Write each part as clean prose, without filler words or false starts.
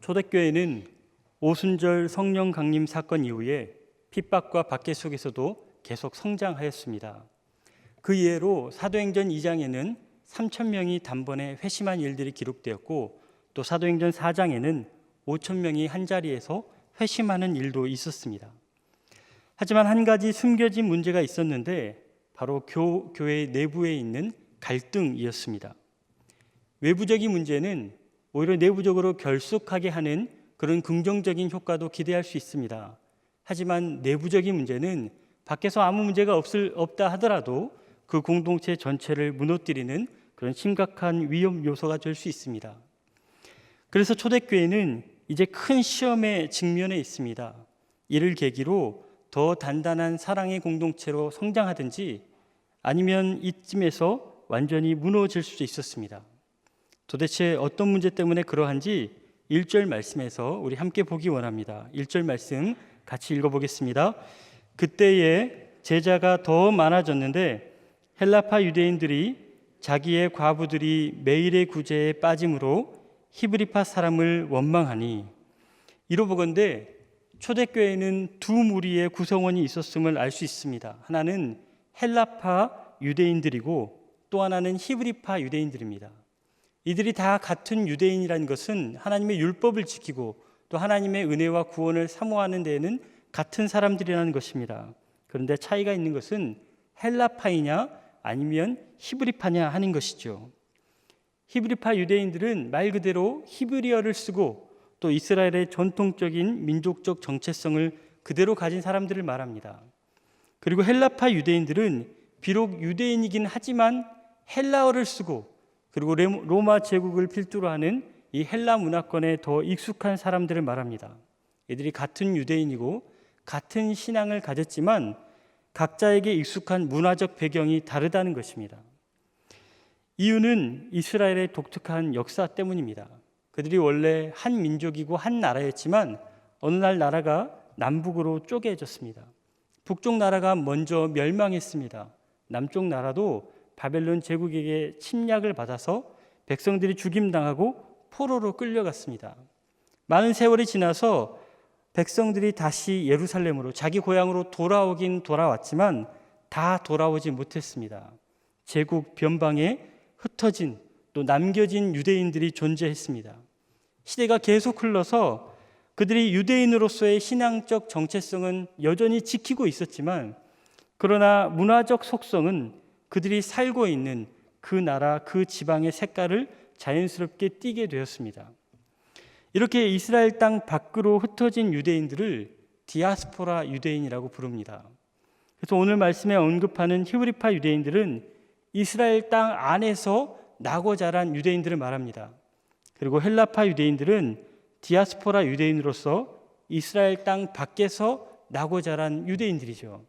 초대교회는 오순절 성령 강림 사건 이후에 핍박과 박해 속에서도 계속 성장하였습니다. 그 이해로 사도행전 2장에는 3,000명이 단번에 회심한 일들이 기록되었고, 또 사도행전 4장에는 5,000명이 한자리에서 회심하는 일도 있었습니다. 하지만 한 가지 숨겨진 문제가 있었는데 바로 교회 내부에 있는 갈등이었습니다. 외부적인 문제는 오히려 내부적으로 결속하게 하는 그런 긍정적인 효과도 기대할 수 있습니다. 하지만 내부적인 문제는 밖에서 아무 문제가 없다 하더라도 그 공동체 전체를 무너뜨리는 그런 심각한 위험 요소가 될 수 있습니다. 그래서 초대교회는 이제 큰 시험에 직면해 있습니다. 이를 계기로 더 단단한 사랑의 공동체로 성장하든지 아니면 이쯤에서 완전히 무너질 수도 있었습니다. 도대체 어떤 문제 때문에 그러한지 1절 말씀에서 우리 함께 보기 원합니다. 1절 말씀 같이 읽어보겠습니다. 그때에 제자가 더 많아졌는데 헬라파 유대인들이 자기의 과부들이 매일의 구제에 빠짐으로 히브리파 사람을 원망하니, 이로 보건대 초대교회는 두 무리의 구성원이 있었음을 알 수 있습니다. 하나는 헬라파 유대인들이고 또 하나는 히브리파 유대인들입니다. 이들이 다 같은 유대인이라는 것은 하나님의 율법을 지키고 또 하나님의 은혜와 구원을 사모하는 데에는 같은 사람들이라는 것입니다. 그런데 차이가 있는 것은 헬라파이냐 아니면 히브리파냐 하는 것이죠. 히브리파 유대인들은 말 그대로 히브리어를 쓰고 또 이스라엘의 전통적인 민족적 정체성을 그대로 가진 사람들을 말합니다. 그리고 헬라파 유대인들은 비록 유대인이긴 하지만 헬라어를 쓰고 그리고 로마 제국을 필두로 하는 이 헬라 문화권에 더 익숙한 사람들을 말합니다. 이들이 같은 유대인이고 같은 신앙을 가졌지만 각자에게 익숙한 문화적 배경이 다르다는 것입니다. 이유는 이스라엘의 독특한 역사 때문입니다. 그들이 원래 한 민족이고 한 나라였지만 어느 날 나라가 남북으로 쪼개졌습니다. 북쪽 나라가 먼저 멸망했습니다. 남쪽 나라도 바벨론 제국에게 침략을 받아서 백성들이 죽임당하고 포로로 끌려갔습니다. 많은 세월이 지나서 백성들이 다시 예루살렘으로 자기 고향으로 돌아오긴 돌아왔지만 다 돌아오지 못했습니다. 제국 변방에 흩어진 또 남겨진 유대인들이 존재했습니다. 시대가 계속 흘러서 그들이 유대인으로서의 신앙적 정체성은 여전히 지키고 있었지만, 그러나 문화적 속성은 그들이 살고 있는 그 나라, 그 지방의 색깔을 자연스럽게 띠게 되었습니다. 이렇게 이스라엘 땅 밖으로 흩어진 유대인들을 디아스포라 유대인이라고 부릅니다. 그래서 오늘 말씀에 언급하는 히브리파 유대인들은 이스라엘 땅 안에서 나고 자란 유대인들을 말합니다. 그리고 헬라파 유대인들은 디아스포라 유대인으로서 이스라엘 땅 밖에서 나고 자란 유대인들이죠.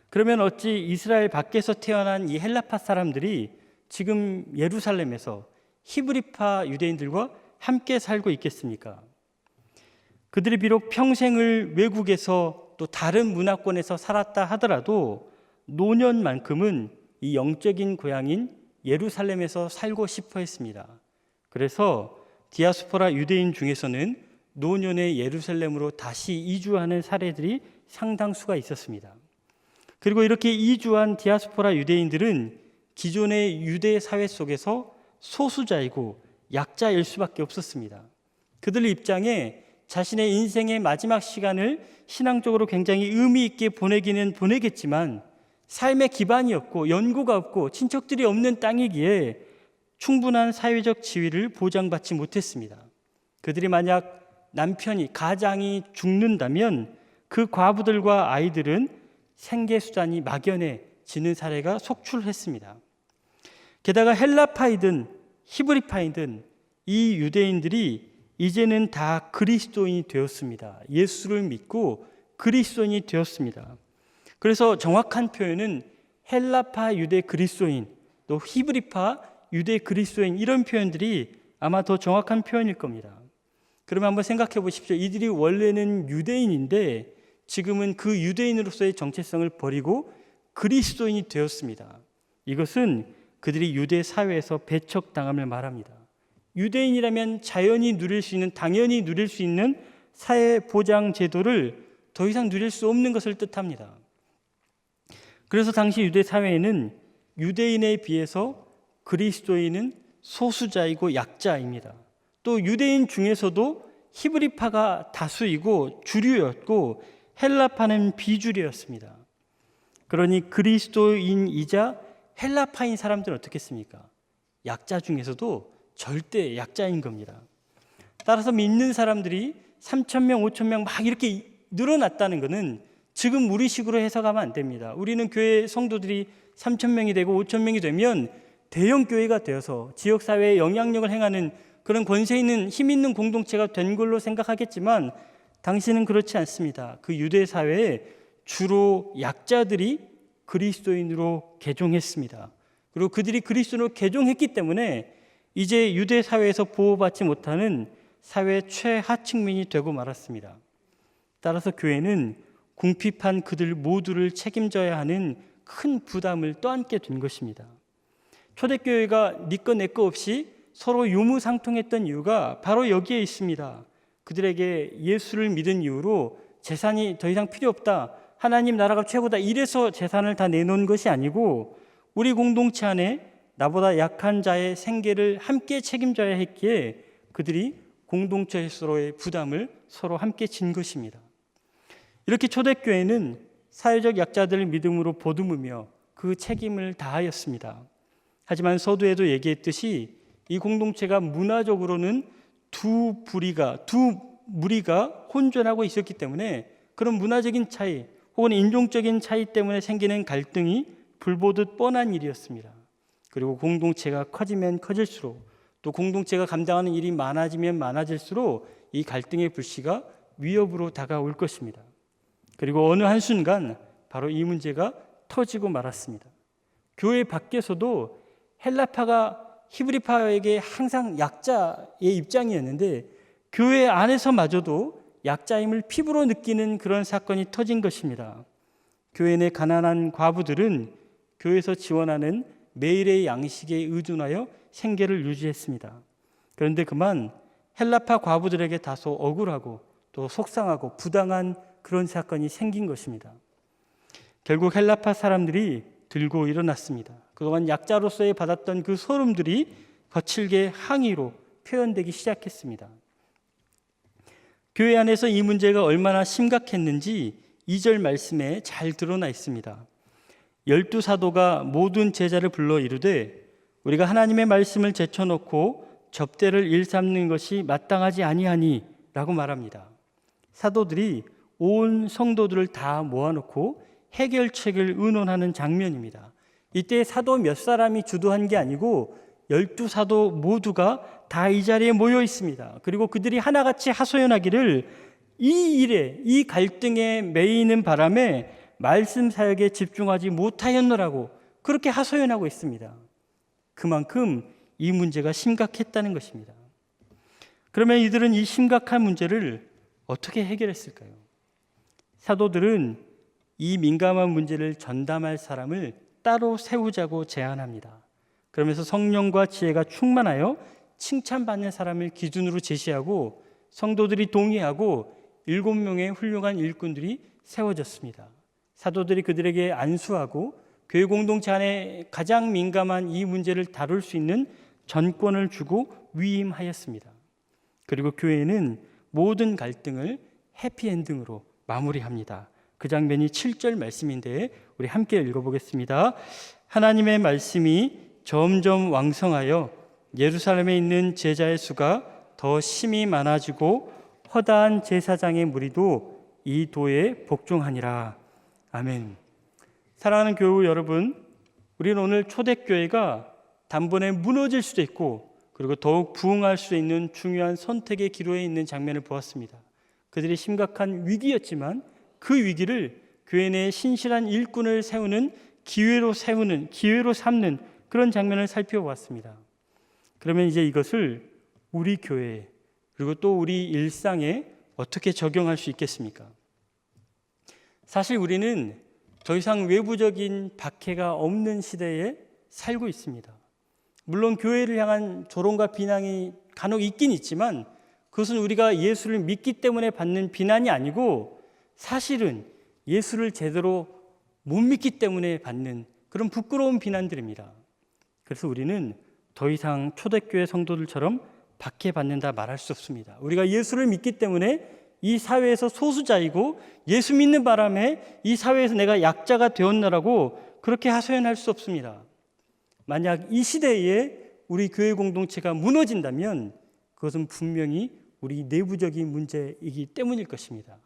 그러면 어찌 이스라엘 밖에서 태어난 이 헬라파 사람들이 지금 예루살렘에서 히브리파 유대인들과 함께 살고 있겠습니까? 그들이 비록 평생을 외국에서 또 다른 문화권에서 살았다 하더라도 노년만큼은 이 영적인 고향인 예루살렘에서 살고 싶어 했습니다. 그래서 디아스포라 유대인 중에서는 노년에 예루살렘으로 다시 이주하는 사례들이 상당수가 있었습니다. 그리고 이렇게 이주한 디아스포라 유대인들은 기존의 유대 사회 속에서 소수자이고 약자일 수밖에 없었습니다. 그들 입장에 자신의 인생의 마지막 시간을 신앙적으로 굉장히 의미 있게 보내기는 보내겠지만 삶의 기반이 없고 연고가 없고 친척들이 없는 땅이기에 충분한 사회적 지위를 보장받지 못했습니다. 그들이 만약 남편이, 가장이 죽는다면 그 과부들과 아이들은 생계수단이 막연해지는 사례가 속출했습니다. 게다가 헬라파이든 히브리파이든 이 유대인들이 이제는 다 그리스도인이 되었습니다. 예수를 믿고 그리스도인이 되었습니다. 그래서 정확한 표현은 헬라파 유대 그리스도인, 또 히브리파 유대 그리스도인, 이런 표현들이 아마 더 정확한 표현일 겁니다. 그러면 한번 생각해 보십시오. 이들이 원래는 유대인인데 지금은 그 유대인으로서의 정체성을 버리고 그리스도인이 되었습니다. 이것은 그들이 유대 사회에서 배척당함을 말합니다. 유대인이라면 자연히 누릴 수 있는, 당연히 누릴 수 있는 사회보장 제도를 더 이상 누릴 수 없는 것을 뜻합니다. 그래서 당시 유대 사회에는 유대인에 비해서 그리스도인은 소수자이고 약자입니다. 또 유대인 중에서도 히브리파가 다수이고 주류였고 헬라파는 비주류였습니다. 그러니 그리스도인이자 헬라파인 사람들은 어떻겠습니까? 약자 중에서도 절대 약자인 겁니다. 따라서 믿는 사람들이 3,000명, 5,000명 막 이렇게 늘어났다는 것은 지금 우리식으로 해석하면 안 됩니다. 우리는 교회 성도들이 3,000명이 되고 5,000명이 되면 대형 교회가 되어서 지역사회에 영향력을 행하는 그런 권세 있는 힘 있는 공동체가 된 걸로 생각하겠지만 당시는 그렇지 않습니다. 그 유대 사회에 주로 약자들이 그리스도인으로 개종했습니다. 그리고 그들이 그리스도인으로 개종했기 때문에 이제 유대 사회에서 보호받지 못하는 사회 최하층민이 되고 말았습니다. 따라서 교회는 궁핍한 그들 모두를 책임져야 하는 큰 부담을 떠안게 된 것입니다. 초대교회가 네 거 내 거 없이 서로 유무상통했던 이유가 바로 여기에 있습니다. 그들에게 예수를 믿은 이후로 재산이 더 이상 필요 없다, 하나님 나라가 최고다, 이래서 재산을 다 내놓은 것이 아니고 우리 공동체 안에 나보다 약한 자의 생계를 함께 책임져야 했기에 그들이 공동체 서로의 부담을 서로 함께 진 것입니다. 이렇게 초대교회는 사회적 약자들을 믿음으로 보듬으며 그 책임을 다하였습니다. 하지만 서두에도 얘기했듯이 이 공동체가 문화적으로는 두 무리가 혼존하고 있었기 때문에 그런 문화적인 차이 혹은 인종적인 차이 때문에 생기는 갈등이 불보듯 뻔한 일이었습니다. 그리고 공동체가 커지면 커질수록 또 공동체가 감당하는 일이 많아지면 많아질수록 이 갈등의 불씨가 위협으로 다가올 것입니다. 그리고 어느 한순간 바로 이 문제가 터지고 말았습니다. 교회 밖에서도 헬라파가 히브리파에게 항상 약자의 입장이었는데 교회 안에서마저도 약자임을 피부로 느끼는 그런 사건이 터진 것입니다. 교회 내 가난한 과부들은 교회에서 지원하는 매일의 양식에 의존하여 생계를 유지했습니다. 그런데 그만 헬라파 과부들에게 다소 억울하고 또 속상하고 부당한 그런 사건이 생긴 것입니다. 결국 헬라파 사람들이 들고 일어났습니다. 그동안 약자로서의 받았던 그 소름들이 거칠게 항의로 표현되기 시작했습니다. 교회 안에서 이 문제가 얼마나 심각했는지 2절 말씀에 잘 드러나 있습니다. 12사도가 모든 제자를 불러 이르되 우리가 하나님의 말씀을 제쳐놓고 접대를 일삼는 것이 마땅하지 아니하니 라고 말합니다. 사도들이 온 성도들을 다 모아놓고 해결책을 의논하는 장면입니다. 이때 사도 몇 사람이 주도한 게 아니고 12사도 모두가 다 이 자리에 모여 있습니다. 그리고 그들이 하나같이 하소연하기를 이 일에, 이 갈등에 매이는 바람에 말씀 사역에 집중하지 못하였노라고 그렇게 하소연하고 있습니다. 그만큼 이 문제가 심각했다는 것입니다. 그러면 이들은 이 심각한 문제를 어떻게 해결했을까요? 사도들은 이 민감한 문제를 전담할 사람을 따로 세우자고 제안합니다. 그러면서 성령과 지혜가 충만하여 칭찬받는 사람을 기준으로 제시하고 성도들이 동의하고 7명의 훌륭한 일꾼들이 세워졌습니다. 사도들이 그들에게 안수하고 교회 공동체 안에 가장 민감한 이 문제를 다룰 수 있는 전권을 주고 위임하였습니다. 그리고 교회는 모든 갈등을 해피엔딩으로 마무리합니다. 그 장면이 7절 말씀인데 우리 함께 읽어보겠습니다. 하나님의 말씀이 점점 왕성하여 예루살렘에 있는 제자의 수가 더 심히 많아지고 허다한 제사장의 무리도 이 도에 복종하니라. 아멘. 사랑하는 교우 여러분, 우리는 오늘 초대교회가 단번에 무너질 수도 있고 그리고 더욱 부흥할 수 있는 중요한 선택의 기로에 있는 장면을 보았습니다. 그들이 심각한 위기였지만 그 위기를 교회 내에 신실한 일꾼을 세우는 기회로 삼는 그런 장면을 살펴보았습니다. 그러면 이제 이것을 우리 교회에 그리고 또 우리 일상에 어떻게 적용할 수 있겠습니까? 사실 우리는 더 이상 외부적인 박해가 없는 시대에 살고 있습니다. 물론 교회를 향한 조롱과 비난이 간혹 있긴 있지만 그것은 우리가 예수를 믿기 때문에 받는 비난이 아니고 사실은 예수를 제대로 못 믿기 때문에 받는 그런 부끄러운 비난들입니다. 그래서 우리는 더 이상 초대교회 성도들처럼 박해받는다 말할 수 없습니다. 우리가 예수를 믿기 때문에 이 사회에서 소수자이고 예수 믿는 바람에 이 사회에서 내가 약자가 되었나라고 그렇게 하소연할 수 없습니다. 만약 이 시대에 우리 교회 공동체가 무너진다면 그것은 분명히 우리 내부적인 문제이기 때문일 것입니다.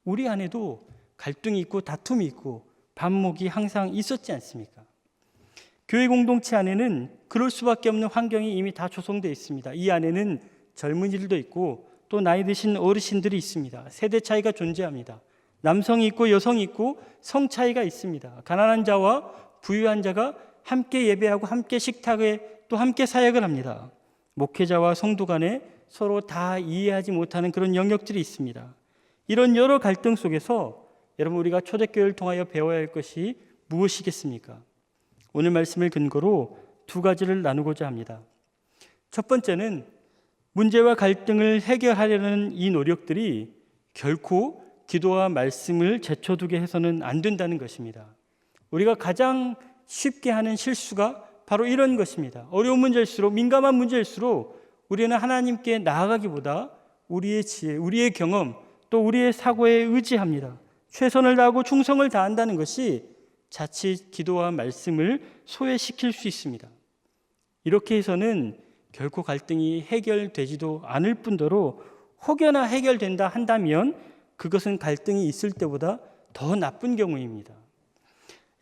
우리 안에도 갈등이 있고 다툼이 있고 반목이 항상 있었지 않습니까? 교회 공동체 안에는 그럴 수밖에 없는 환경이 이미 다 조성되어 있습니다. 이 안에는 젊은이들도 있고 또 나이 드신 어르신들이 있습니다. 세대 차이가 존재합니다. 남성이 있고 여성이 있고 성 차이가 있습니다. 가난한 자와 부유한 자가 함께 예배하고 함께 식탁에 또 함께 사역을 합니다. 목회자와 성도 간에 서로 다 이해하지 못하는 그런 영역들이 있습니다. 이런 여러 갈등 속에서 여러분 우리가 초대교회를 통하여 배워야 할 것이 무엇이겠습니까? 오늘 말씀을 근거로 두 가지를 나누고자 합니다. 첫 번째는 문제와 갈등을 해결하려는 이 노력들이 결코 기도와 말씀을 제쳐두게 해서는 안 된다는 것입니다. 우리가 가장 쉽게 하는 실수가 바로 이런 것입니다. 어려운 문제일수록, 민감한 문제일수록 우리는 하나님께 나아가기보다 우리의 지혜, 우리의 경험, 또 우리의 사고에 의지합니다. 최선을 다하고 충성을 다한다는 것이 자칫 기도와 말씀을 소외시킬 수 있습니다. 이렇게 해서는 결코 갈등이 해결되지도 않을 뿐더러 혹여나 해결된다 한다면 그것은 갈등이 있을 때보다 더 나쁜 경우입니다.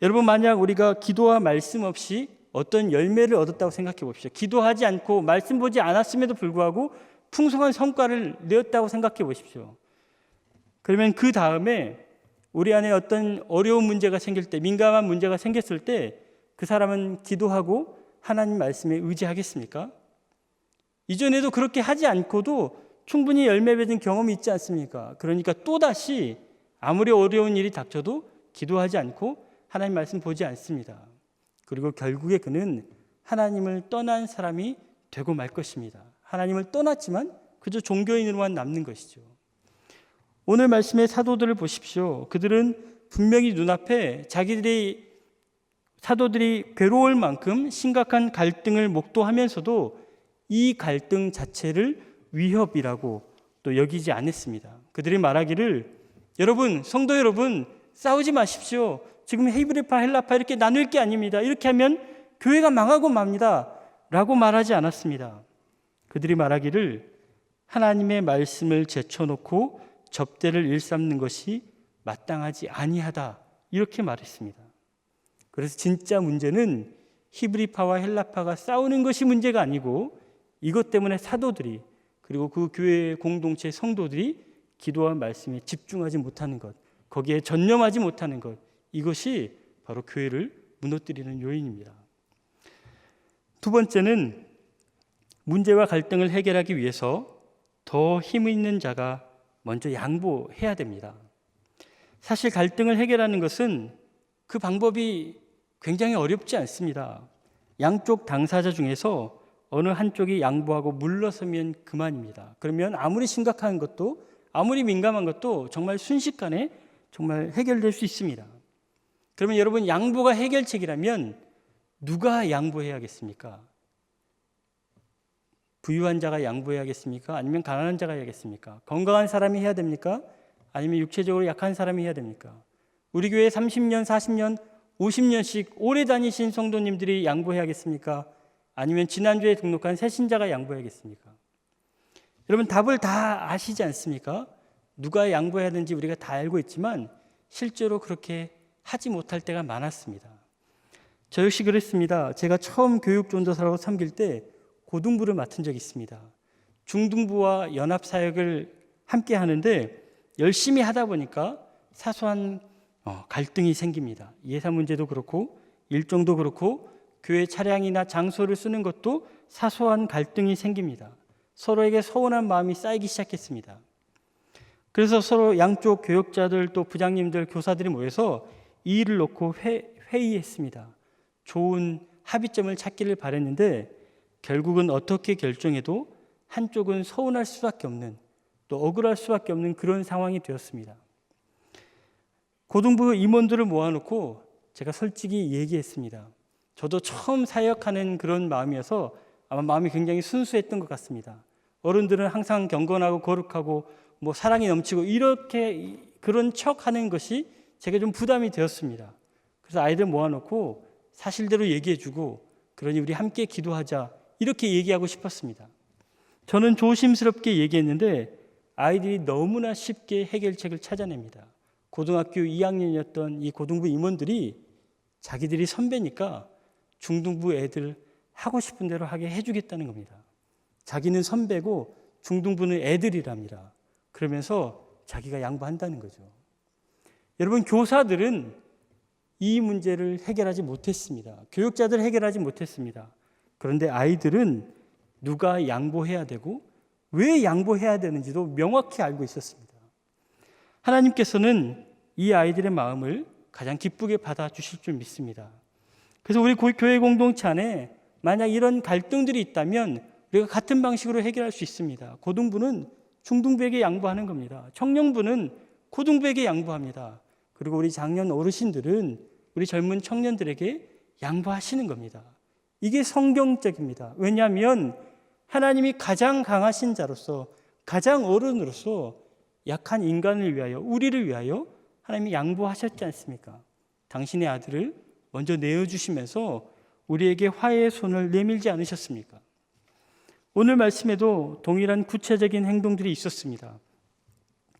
여러분, 만약 우리가 기도와 말씀 없이 어떤 열매를 얻었다고 생각해 봅시다. 기도하지 않고 말씀 보지 않았음에도 불구하고 풍성한 성과를 내었다고 생각해 보십시오. 그러면 그 다음에 우리 안에 어떤 어려운 문제가 생길 때, 민감한 문제가 생겼을 때 그 사람은 기도하고 하나님 말씀에 의지하겠습니까? 이전에도 그렇게 하지 않고도 충분히 열매 맺은 경험이 있지 않습니까? 그러니까 또다시 아무리 어려운 일이 닥쳐도 기도하지 않고 하나님 말씀 보지 않습니다. 그리고 결국에 그는 하나님을 떠난 사람이 되고 말 것입니다. 하나님을 떠났지만 그저 종교인으로만 남는 것이죠. 오늘 말씀의 사도들을 보십시오. 그들은 분명히 눈앞에 사도들이 괴로울 만큼 심각한 갈등을 목도하면서도 이 갈등 자체를 위협이라고 또 여기지 않았습니다. 그들이 말하기를 여러분, 성도 여러분, 싸우지 마십시오. 지금 히브리파, 헬라파 이렇게 나눌 게 아닙니다. 이렇게 하면 교회가 망하고 맙니다. 라고 말하지 않았습니다. 그들이 말하기를 하나님의 말씀을 제쳐놓고 접대를 일삼는 것이 마땅하지 아니하다. 이렇게 말했습니다. 그래서 진짜 문제는 히브리파와 헬라파가 싸우는 것이 문제가 아니고 이것 때문에 사도들이 그리고 그 교회 공동체 성도들이 기도와 말씀에 집중하지 못하는 것, 거기에 전념하지 못하는 것, 이것이 바로 교회를 무너뜨리는 요인입니다. 두 번째는 문제와 갈등을 해결하기 위해서 더 힘 있는 자가 먼저 양보해야 됩니다. 사실 갈등을 해결하는 것은 그 방법이 굉장히 어렵지 않습니다. 양쪽 당사자 중에서 어느 한쪽이 양보하고 물러서면 그만입니다. 그러면 아무리 심각한 것도 아무리 민감한 것도 정말 순식간에 정말 해결될 수 있습니다. 그러면 여러분, 양보가 해결책이라면 누가 양보해야겠습니까? 부유한 자가 양보해야겠습니까? 아니면 가난한 자가 해야겠습니까? 건강한 사람이 해야 됩니까? 아니면 육체적으로 약한 사람이 해야 됩니까? 우리 교회 30년, 40년, 50년씩 오래 다니신 성도님들이 양보해야겠습니까? 아니면 지난주에 등록한 새신자가 양보해야겠습니까? 여러분, 답을 다 아시지 않습니까? 누가 양보해야 하는지 우리가 다 알고 있지만 실제로 그렇게 하지 못할 때가 많았습니다. 저 역시 그랬습니다. 제가 처음 교육전도사라고 섬길 때 고등부를 맡은 적이 있습니다. 중등부와 연합사역을 함께 하는데 열심히 하다 보니까 사소한 갈등이 생깁니다. 예산 문제도 그렇고 일정도 그렇고 교회 차량이나 장소를 쓰는 것도 사소한 갈등이 생깁니다. 서로에게 서운한 마음이 쌓이기 시작했습니다. 그래서 서로 양쪽 교역자들 또 부장님들 교사들이 모여서 이 일을 놓고 회의했습니다. 좋은 합의점을 찾기를 바랬는데 결국은 어떻게 결정해도 한쪽은 서운할 수밖에 없는, 또 억울할 수밖에 없는 그런 상황이 되었습니다. 고등부 임원들을 모아놓고 제가 솔직히 얘기했습니다. 저도 처음 사역하는 그런 마음이어서 아마 마음이 굉장히 순수했던 것 같습니다. 어른들은 항상 경건하고 거룩하고 사랑이 넘치고 이렇게 그런 척하는 것이 제가 좀 부담이 되었습니다. 그래서 아이들 모아놓고 사실대로 얘기해주고, 그러니 우리 함께 기도하자, 이렇게 얘기하고 싶었습니다. 저는 조심스럽게 얘기했는데 아이들이 너무나 쉽게 해결책을 찾아냅니다. 고등학교 2학년이었던 이 고등부 임원들이 자기들이 선배니까 중등부 애들 하고 싶은 대로 하게 해주겠다는 겁니다. 자기는 선배고 중등부는 애들이랍니다. 그러면서 자기가 양보한다는 거죠. 여러분, 교사들은 이 문제를 해결하지 못했습니다. 교육자들 해결하지 못했습니다. 그런데 아이들은 누가 양보해야 되고 왜 양보해야 되는지도 명확히 알고 있었습니다. 하나님께서는 이 아이들의 마음을 가장 기쁘게 받아주실 줄 믿습니다. 그래서 우리 교회 공동체 안에 만약 이런 갈등들이 있다면 우리가 같은 방식으로 해결할 수 있습니다. 고등부는 중등부에게 양보하는 겁니다. 청년부는 고등부에게 양보합니다. 그리고 우리 장년 어르신들은 우리 젊은 청년들에게 양보하시는 겁니다. 이게 성경적입니다. 왜냐하면 하나님이 가장 강하신 자로서, 가장 어른으로서 약한 인간을 위하여, 우리를 위하여 하나님이 양보하셨지 않습니까? 당신의 아들을 먼저 내어주시면서 우리에게 화해의 손을 내밀지 않으셨습니까? 오늘 말씀에도 동일한 구체적인 행동들이 있었습니다.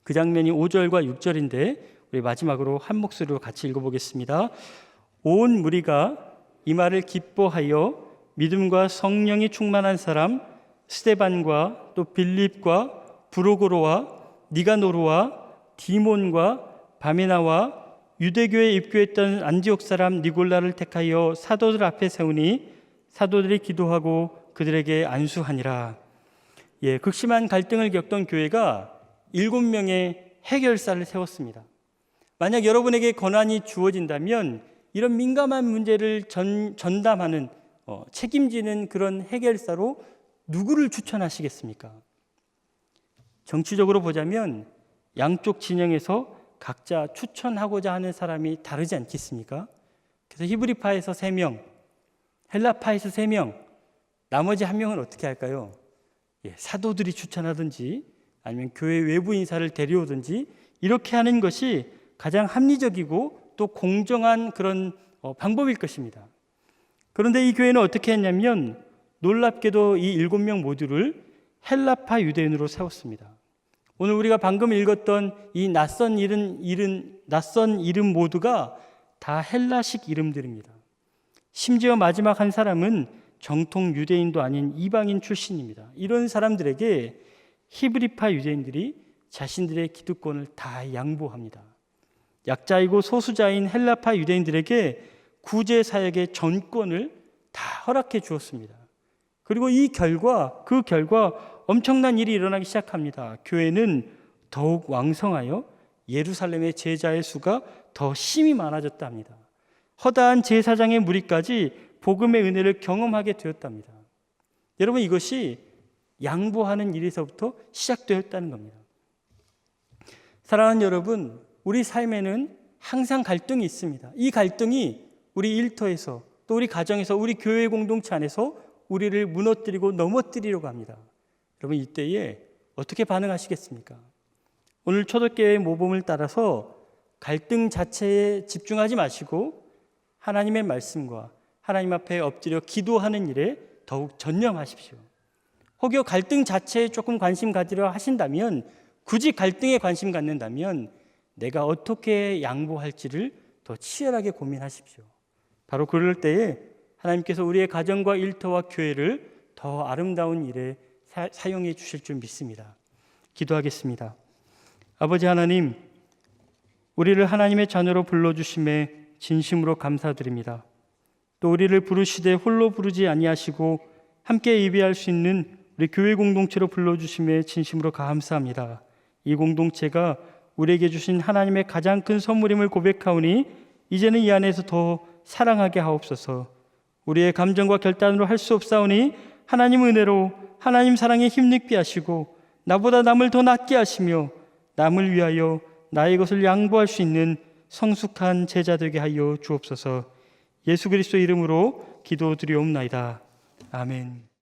그 장면이 5절과 6절인데 우리 마지막으로 한 목소리로 같이 읽어보겠습니다. 온 무리가 이 말을 기뻐하여 믿음과 성령이 충만한 사람 스데반과 또 빌립과 브로고로와 니가노르와 디몬과 바메나와 유대교에 입교했던 안디옥 사람 니골라를 택하여 사도들 앞에 세우니 사도들이 기도하고 그들에게 안수하니라. 극심한 갈등을 겪던 교회가 7명의 해결사를 세웠습니다. 만약 여러분에게 권한이 주어진다면 이런 민감한 문제를 전담하는, 책임지는 그런 해결사로 누구를 추천하시겠습니까? 정치적으로 보자면 양쪽 진영에서 각자 추천하고자 하는 사람이 다르지 않겠습니까? 그래서 히브리파에서 3명, 헬라파에서 3명, 나머지 1명은 어떻게 할까요? 사도들이 추천하든지 아니면 교회 외부 인사를 데려오든지 이렇게 하는 것이 가장 합리적이고 또 공정한 그런 방법일 것입니다. 그런데 이 교회는 어떻게 했냐면 놀랍게도 이 7명 모두를 헬라파 유대인으로 세웠습니다. 오늘 우리가 방금 읽었던 이 낯선 이름 모두가 다 헬라식 이름들입니다. 심지어 마지막 한 사람은 정통 유대인도 아닌 이방인 출신입니다. 이런 사람들에게 히브리파 유대인들이 자신들의 기득권을 다 양보합니다. 약자이고 소수자인 헬라파 유대인들에게 구제 사역의 전권을 다 허락해 주었습니다. 그리고 그 결과 엄청난 일이 일어나기 시작합니다. 교회는 더욱 왕성하여 예루살렘의 제자의 수가 더 심히 많아졌다 합니다. 허다한 제사장의 무리까지 복음의 은혜를 경험하게 되었답니다. 여러분, 이것이 양보하는 일에서부터 시작되었다는 겁니다. 사랑하는 여러분, 우리 삶에는 항상 갈등이 있습니다. 이 갈등이 우리 일터에서 또 우리 가정에서 우리 교회 공동체 안에서 우리를 무너뜨리고 넘어뜨리려고 합니다. 여러분, 이때에 어떻게 반응하시겠습니까? 오늘 초대교회 모범을 따라서 갈등 자체에 집중하지 마시고 하나님의 말씀과 하나님 앞에 엎드려 기도하는 일에 더욱 전념하십시오. 혹여 갈등 자체에 조금 관심 가지려 하신다면, 굳이 갈등에 관심 갖는다면 내가 어떻게 양보할지를 더 치열하게 고민하십시오. 바로 그럴 때에 하나님께서 우리의 가정과 일터와 교회를 더 아름다운 일에 사용해 주실 줄 믿습니다. 기도하겠습니다. 아버지 하나님, 우리를 하나님의 자녀로 불러주심에 진심으로 감사드립니다. 또 우리를 부르시되 홀로 부르지 아니하시고 함께 예배할 수 있는 우리 교회 공동체로 불러주심에 진심으로 감사합니다. 이 공동체가 우리에게 주신 하나님의 가장 큰 선물임을 고백하오니 이제는 이 안에서 더 사랑하게 하옵소서. 우리의 감정과 결단으로 할 수 없사오니 하나님 은혜로 하나님 사랑에 힘있게 하시고 나보다 남을 더 낫게 하시며 남을 위하여 나의 것을 양보할 수 있는 성숙한 제자 되게 하여 주옵소서. 예수 그리스도 이름으로 기도드리옵나이다. 아멘.